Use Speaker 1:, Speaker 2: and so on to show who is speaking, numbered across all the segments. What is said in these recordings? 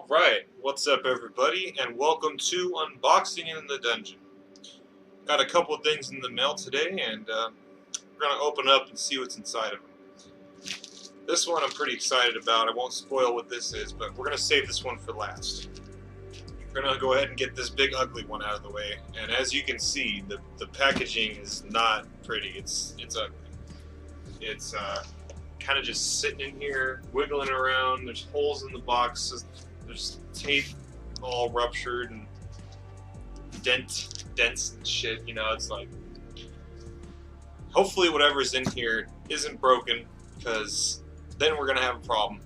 Speaker 1: Alright, what's up everybody, and welcome to Unboxing in the Dungeon. Got a couple of things in the mail today, and we're going to open up and see what's inside of them. This one I'm pretty excited about. I won't spoil what this is, but we're going to save this one for last. We're going to go ahead and get this big ugly one out of the way, and as you can see, the packaging is not pretty. It's ugly. It's kind of just sitting in here, wiggling around. There's holes in the box. There's tape all ruptured and dents and shit. You know, it's like, hopefully whatever's in here isn't broken, because then we're gonna have a problem.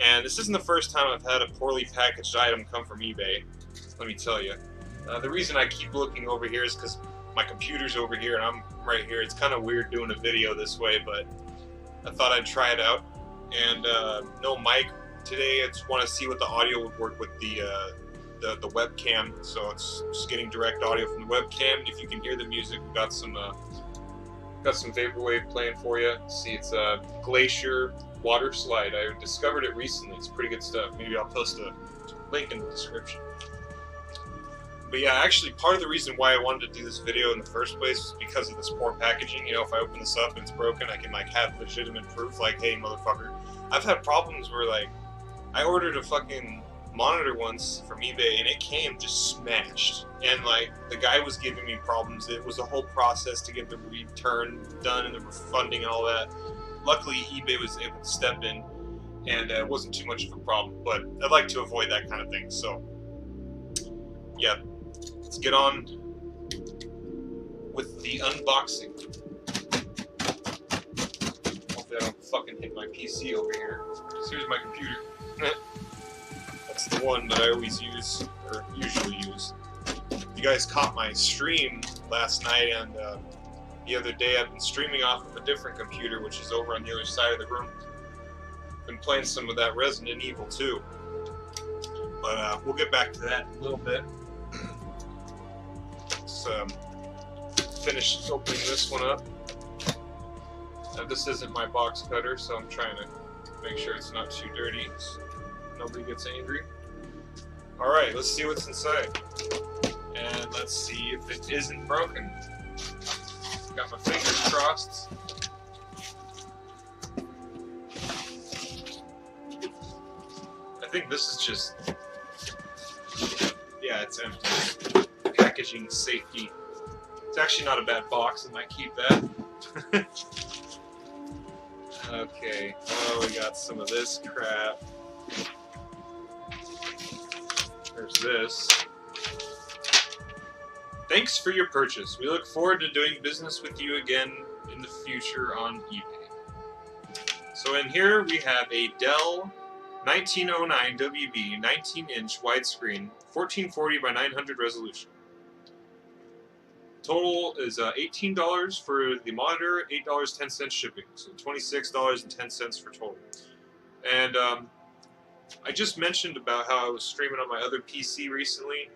Speaker 1: And this isn't the first time I've had a poorly packaged item come from eBay, let me tell you. The reason I keep looking over here is because my computer's over here and I'm right here. It's kind of weird doing a video this way, but I thought I'd try it out. And no mic today. I just want to see what the audio would work with the webcam. So it's just getting direct audio from the webcam. And if you can hear the music, we've got some vaporwave playing for you. See, it's a Glacier water slide. I discovered it recently. It's pretty good stuff. Maybe I'll post a link in the description. But yeah, actually, part of the reason why I wanted to do this video in the first place was because of this poor packaging. You know, if I open this up and it's broken, I can like have legitimate proof, like, hey, motherfucker. I've had problems where, like, I ordered a fucking monitor once from eBay and it came just smashed. And like, the guy was giving me problems. It was a whole process to get the return done and the refunding and all that. Luckily, eBay was able to step in and it wasn't too much of a problem. But I'd like to avoid that kind of thing. So, yeah. Let's get on with the unboxing. Hopefully I don't fucking hit my PC over here. So here's my computer. That's the one that I always use, or usually use. You guys caught my stream last night, and the other day I've been streaming off of a different computer, which is over on the other side of the room. Been playing some of that Resident Evil 2. But we'll get back to that in a little bit. Finish opening this one up. Now, this isn't my box cutter, so I'm trying to make sure it's not too dirty so nobody gets angry. Alright, let's see what's inside. And let's see if it isn't broken. Got my fingers crossed. I think this is just... yeah, it's empty. Packaging safety. It's actually not a bad box. I might keep that. Okay. Oh, we got some of this crap. There's this. Thanks for your purchase. We look forward to doing business with you again in the future on eBay. So in here we have a Dell 1909 WB 19-inch widescreen, 1440 by 900 resolution. Total is $18 for the monitor, $8.10 shipping, so $26.10 for total. And I just mentioned about how I was streaming on my other PC recently.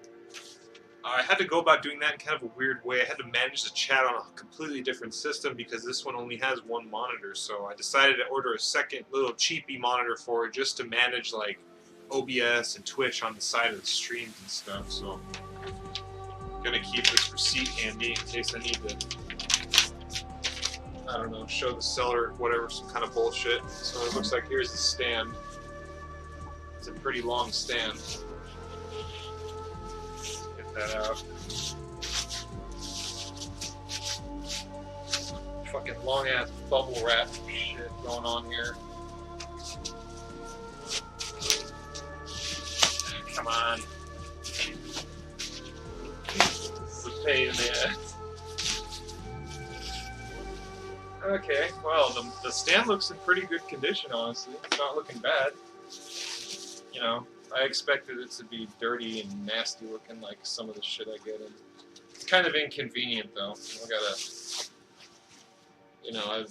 Speaker 1: I had to go about doing that in kind of a weird way. I had to manage the chat on a completely different system because this one only has one monitor. So I decided to order a second little cheapy monitor for it just to manage like OBS and Twitch on the side of the streams and stuff. So I'm gonna keep this receipt handy in case I need to, I don't know, show the seller whatever, some kind of bullshit. So it looks like here's the stand. It's a pretty long stand. Get that out. Fucking long ass bubble wrap shit going on here. Come on. It's a pain in the ass. Okay, well, the stand looks in pretty good condition, honestly. It's not looking bad. You know, I expected it to be dirty and nasty looking like some of the shit I get in. It's kind of inconvenient, though. I gotta, you know,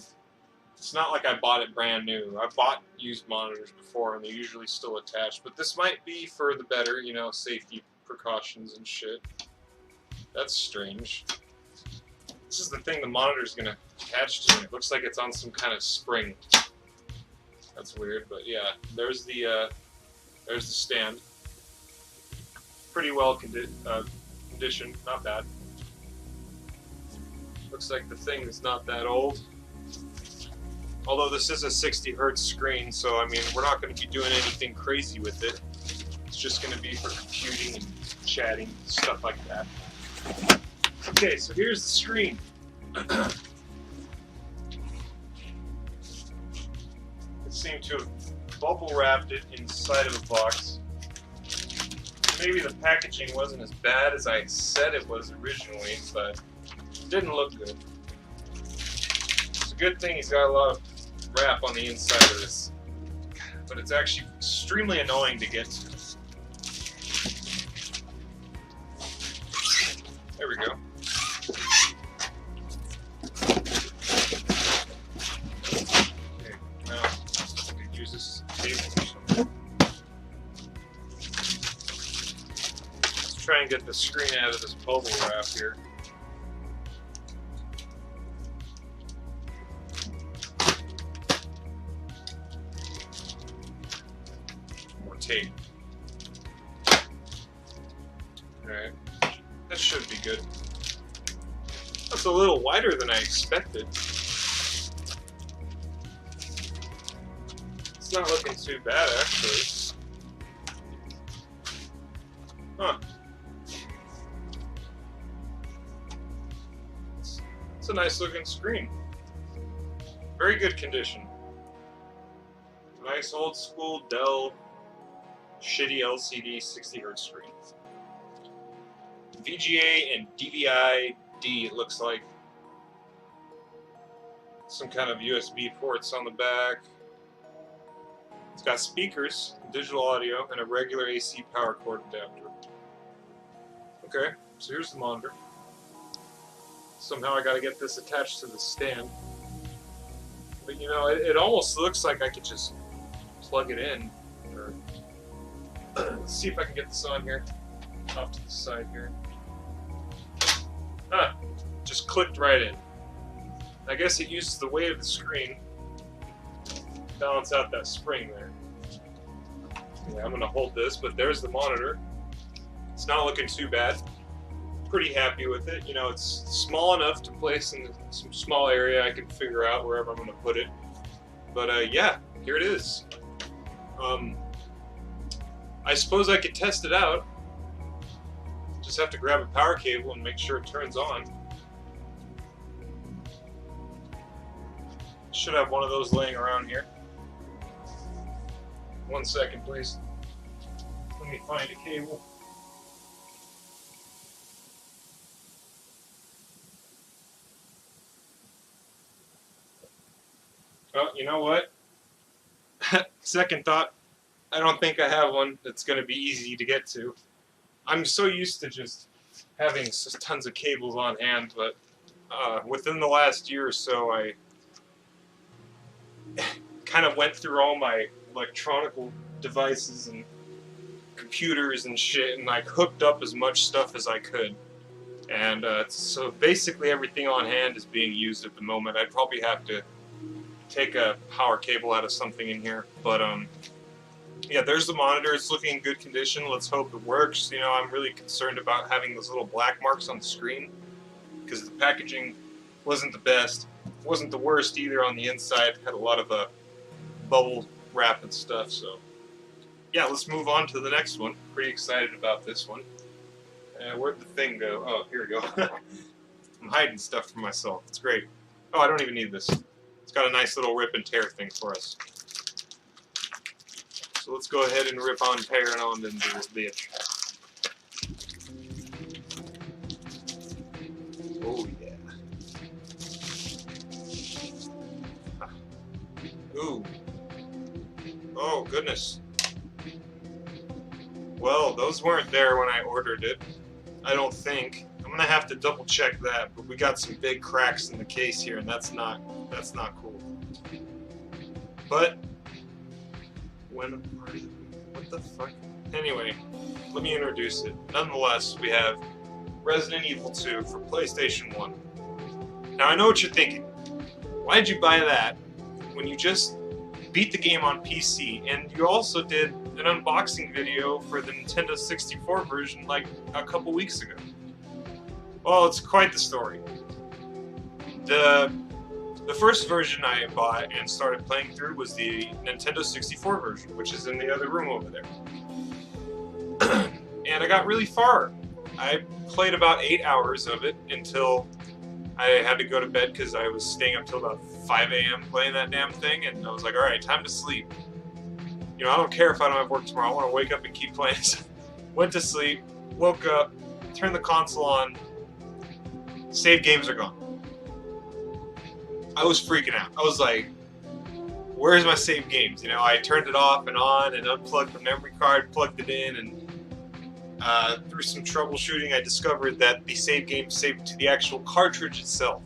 Speaker 1: it's not like I bought it brand new. I bought used monitors before, and they're usually still attached. But this might be for the better, you know, safety precautions and shit. That's strange. This is the thing the monitor's gonna attach to. It looks like it's on some kind of spring. That's weird, but yeah. There's the There's the stand. Pretty well conditioned, not bad. Looks like the thing is not that old. Although this is a 60 Hz screen, so I mean, we're not going to be doing anything crazy with it. It's just going to be for computing and chatting, stuff like that. Okay, so here's the screen. It seemed to have bubble wrapped it inside of a box. Maybe the packaging wasn't as bad as I said it was originally, but it didn't look good. It's a good thing he's got a lot of wrap on the inside of this, but it's actually extremely annoying to get to. There we go. Okay, now I could use this table or something. Let's try and get the screen out of this bubble wrap here. More tape. Alright. That should be good. That's a little wider than I expected. It's not looking too bad, actually. Huh. It's a nice looking screen. Very good condition. Nice old school Dell shitty LCD 60 Hz screen. VGA and DVI-D, it looks like. Some kind of USB ports on the back. It's got speakers, digital audio, and a regular AC power cord adapter. Okay, so here's the monitor. Somehow I gotta get this attached to the stand. But you know, it almost looks like I could just plug it in. Or let's see if I can get this on here. Off to the side here. Ah, just clicked right in. I guess it uses the weight of the screen to balance out that spring there. Yeah, I'm gonna hold this, but there's the monitor. It's not looking too bad. Pretty happy with it. You know, it's small enough to place in some small area I can figure out wherever I'm gonna put it. But yeah, here it is. I suppose I could test it out. Just have to grab a power cable and make sure it turns on. Should have one of those laying around here. 1 second, please. Let me find a cable. Oh, you know what? Second thought, I don't think I have one that's going to be easy to get to. I'm so used to just having tons of cables on hand, but within the last year or so, I kind of went through all my electronic devices and computers and shit, and like hooked up as much stuff as I could. And so basically everything on hand is being used at the moment. I'd probably have to take a power cable out of something in here, but yeah, there's the monitor. It's looking in good condition. Let's hope it works. You know, I'm really concerned about having those little black marks on the screen because the packaging wasn't the best. It wasn't the worst either on the inside. It had a lot of bubble wrap and stuff. So yeah, let's move on to the next one. Pretty excited about this one. Where'd the thing go? Oh, here we go. I'm hiding stuff from myself. It's great. Oh, I don't even need this. It's got a nice little rip and tear thing for us. So let's go ahead and rip on, tearing on into this bitch. Oh yeah. Ooh. Oh goodness. Well, those weren't there when I ordered it. I don't think. I'm gonna have to double check that, but we got some big cracks in the case here, and that's not cool. But what the fuck? Anyway, let me introduce it. Nonetheless, we have Resident Evil 2 for PlayStation 1. Now I know what you're thinking. Why did you buy that when you just beat the game on PC and you also did an unboxing video for the Nintendo 64 version like a couple weeks ago. Well, it's quite the story. The first version I bought and started playing through was the Nintendo 64 version, which is in the other room over there. And I got really far. I played about 8 hours of it until I had to go to bed because I was staying up till about 5 a.m. playing that damn thing, and I was like, alright, time to sleep. You know, I don't care if I don't have work tomorrow, I want to wake up and keep playing. Went to sleep, woke up, turned the console on, save games are gone. I was freaking out. I was like, where's my save games? You know, I turned it off and on and unplugged the memory card, plugged it in, and through some troubleshooting I discovered that the save game saved to the actual cartridge itself.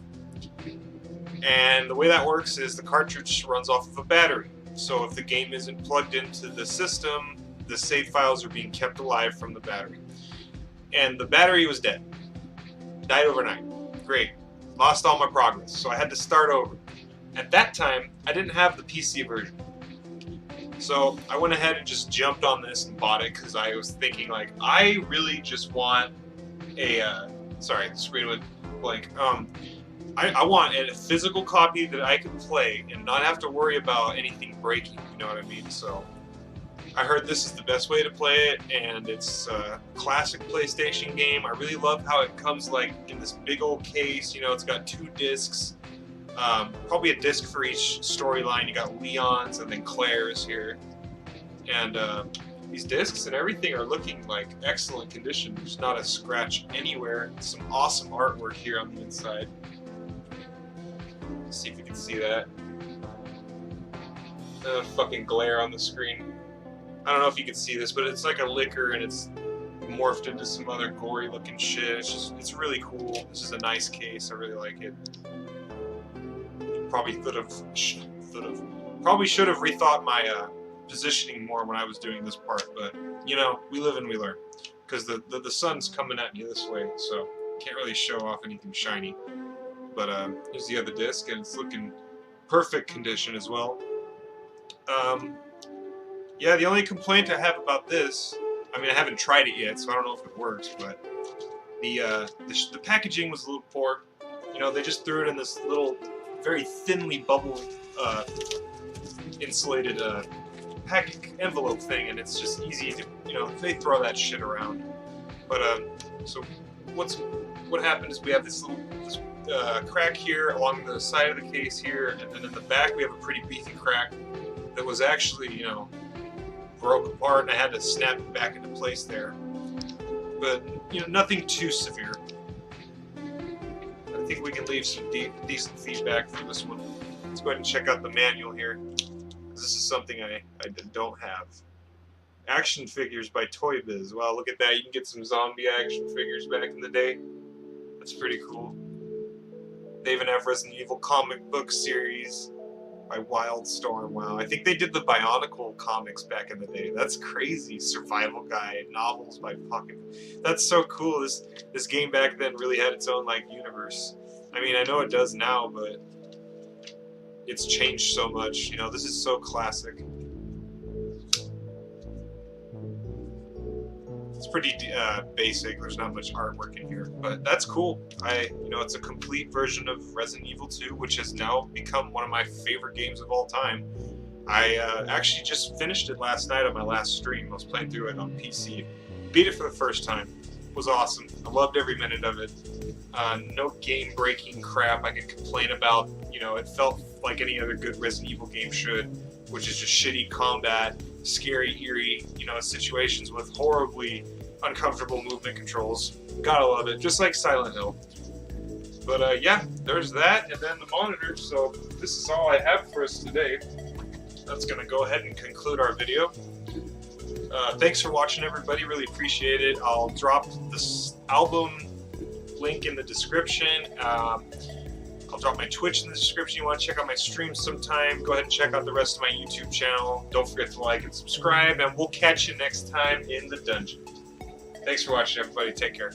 Speaker 1: And the way that works is the cartridge runs off of a battery. So if the game isn't plugged into the system, the save files are being kept alive from the battery. And the battery was dead. Died overnight. Great. Lost all my progress, so I had to start over. At that time, I didn't have the PC version. So I went ahead and just jumped on this and bought it because I was thinking, like, I really just want a, sorry, the screen went blank. I want a physical copy that I can play and not have to worry about anything breaking, you know what I mean? So I heard this is the best way to play it, and it's a classic PlayStation game. I really love how it comes like in this big old case, you know, it's got 2 discs. Probably a disc for each storyline. You got Leon's and then Claire's here. And these discs and everything are looking like excellent condition. There's not a scratch anywhere. Some awesome artwork here on the inside. Let's see if you can see that. Fucking glare on the screen. I don't know if you can see this, but it's like a liquor and it's morphed into some other gory looking shit. It's really cool. This is a nice case. I really like it. Probably should have rethought my positioning more when I was doing this part, but you know, we live and we learn. Because the sun's coming at me this way, so can't really show off anything shiny. But here's the other disc, and it's looking perfect condition as well. Yeah, the only complaint I have about this, I mean, I haven't tried it yet, so I don't know if it works, but the packaging was a little poor. You know, they just threw it in this little, very thinly bubble insulated packet envelope thing, and it's just easy to, you know, they throw that shit around. But so what happened is we have this little crack here along the side of the case here, and then in the back we have a pretty beefy crack that was actually, you know, broke apart, and I had to snap it back into place there. But you know, nothing too severe. I think we can leave some decent feedback for this one. Let's go ahead and check out the manual here. This is something I don't have. Action figures by Toy Biz. Wow, look at that. You can get some zombie action figures back in the day. That's pretty cool. They even have Resident Evil comic book series by Wildstorm. Wow, I think they did the Bionicle comics back in the day. That's crazy. Survival Guide, novels by Pocket. That's so cool. This game back then really had its own like universe. I mean, I know it does now, but it's changed so much. You know, this is so classic. It's pretty basic. There's not much artwork in here, but that's cool. You know, it's a complete version of Resident Evil 2, which has now become one of my favorite games of all time. I actually just finished it last night on my last stream. I was playing through it on PC. Beat it for the first time. It was awesome. I loved every minute of it. No game-breaking crap I could complain about. You know, it felt like any other good Resident Evil game should, which is just shitty combat, scary, eerie, you know, situations with horribly uncomfortable movement controls. Gotta love it, just like Silent Hill. But yeah, there's that, and then the monitor. So this is all I have for us today. That's gonna go ahead and conclude our video. Thanks for watching, everybody. Really appreciate it. I'll drop this album link in the description. I'll drop my Twitch in the description. You want to check out my streams sometime, go ahead and check out the rest of my YouTube channel. Don't forget to like and subscribe, and we'll catch you next time in the dungeon. Thanks for watching, everybody. Take care.